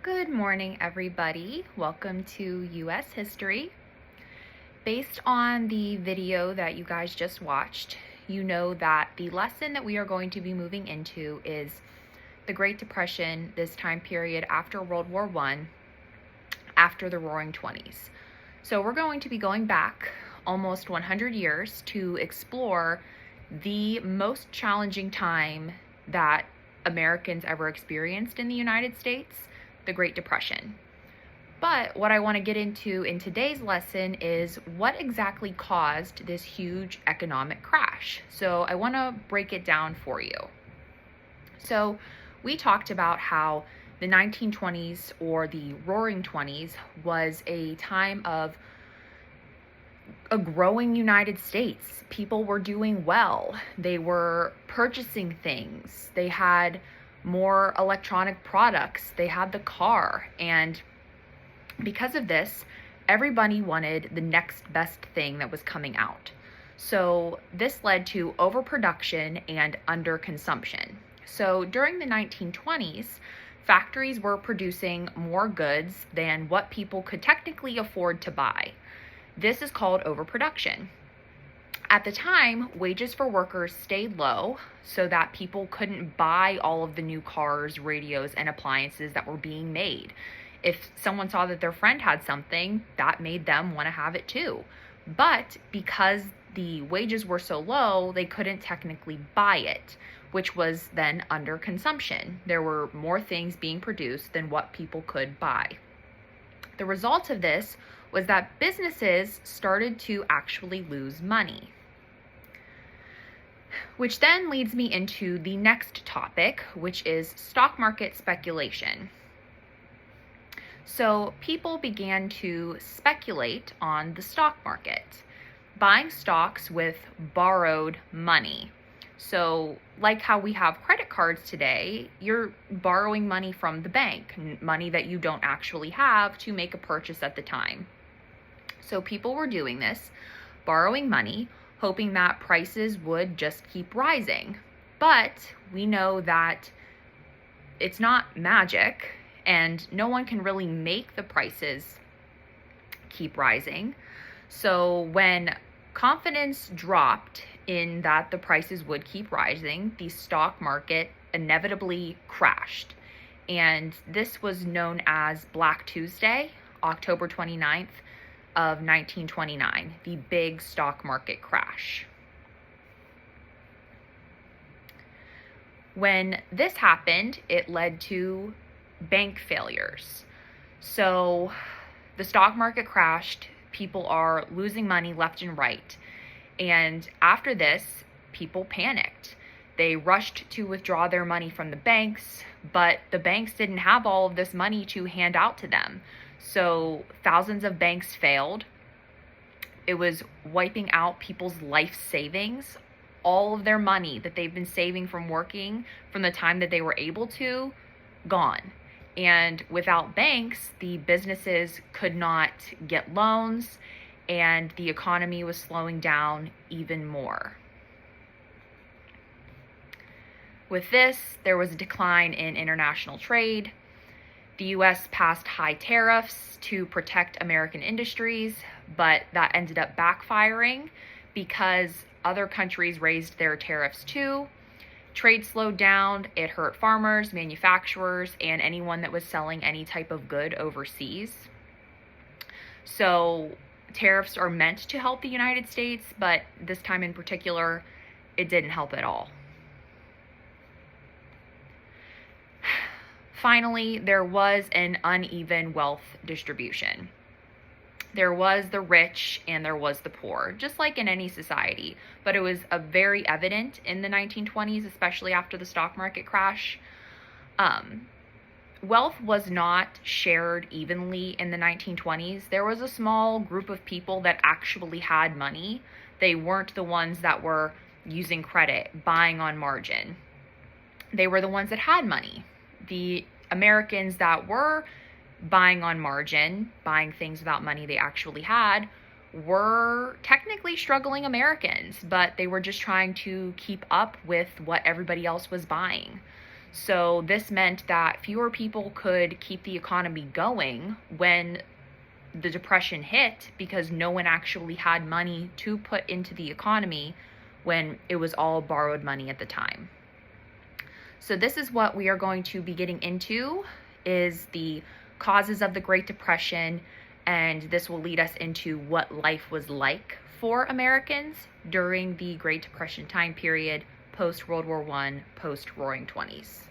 Good morning, everybody. Welcome to US History. Based on the video that you guys just watched, you know that the lesson that we are going to be moving into is the Great Depression, this time period after World War I, after the Roaring Twenties. So we're going to be going back almost 100 years to explore the most challenging time that Americans ever experienced in the United States, the Great Depression. But what I want to get into in today's lesson is what exactly caused this huge economic crash. So I want to break it down for you. So we talked about how the 1920s, or the Roaring Twenties, was a time of a growing United States. People were doing well. They were purchasing things. They had more electronic products. They had the car. And because of this, everybody wanted the next best thing that was coming out. So this led to overproduction and underconsumption. So during the 1920s, factories were producing more goods than what people could technically afford to buy. This is called overproduction. At the time, wages for workers stayed low so that people couldn't buy all of the new cars, radios, and appliances that were being made. If someone saw that their friend had something, that made them want to have it too. But because the wages were so low, they couldn't technically buy it, which was then under consumption. There were more things being produced than what people could buy. The result of this was that businesses started to actually lose money. Which then leads me into the next topic, which is stock market speculation. So people began to speculate on the stock market, buying stocks with borrowed money. So like how we have credit cards today, you're borrowing money from the bank, money that you don't actually have, to make a purchase at the time. So people were doing this, borrowing money, hoping that prices would just keep rising. But we know that it's not magic, and no one can really make the prices keep rising. So when confidence dropped in that the prices would keep rising, the stock market inevitably crashed. And this was known as Black Tuesday, October 29th of 1929, the big stock market crash. When this happened, it led to bank failures. So the stock market crashed, people are losing money left and right. And after this, people panicked. They rushed to withdraw their money from the banks, but the banks didn't have all of this money to hand out to them. So thousands of banks failed. It was wiping out people's life savings, all of their money that they've been saving from working from the time that they were able to, gone. And without banks, the businesses could not get loans, and the economy was slowing down even more. With this, there was a decline in international trade. The US passed high tariffs to protect American industries, but that ended up backfiring because other countries raised their tariffs too. Trade slowed down. It hurt farmers, manufacturers, and anyone that was selling any type of good overseas. So tariffs are meant to help the United States, but this time in particular, it didn't help at all. Finally, there was an uneven wealth distribution. There was the rich and there was the poor, just like in any society. But it was very evident in the 1920s, especially after the stock market crash. Wealth was not shared evenly in the 1920s. There was a small group of people that actually had money. They weren't the ones that were using credit, buying on margin. They were the ones that had money. The Americans that were buying on margin, buying things without money they actually had, were technically struggling Americans, but they were just trying to keep up with what everybody else was buying. So this meant that fewer people could keep the economy going when the Depression hit, because no one actually had money to put into the economy when it was all borrowed money at the time. So this is what we are going to be getting into, is the causes of the Great Depression, and this will lead us into what life was like for Americans during the Great Depression time period, post World War I, post Roaring 20s.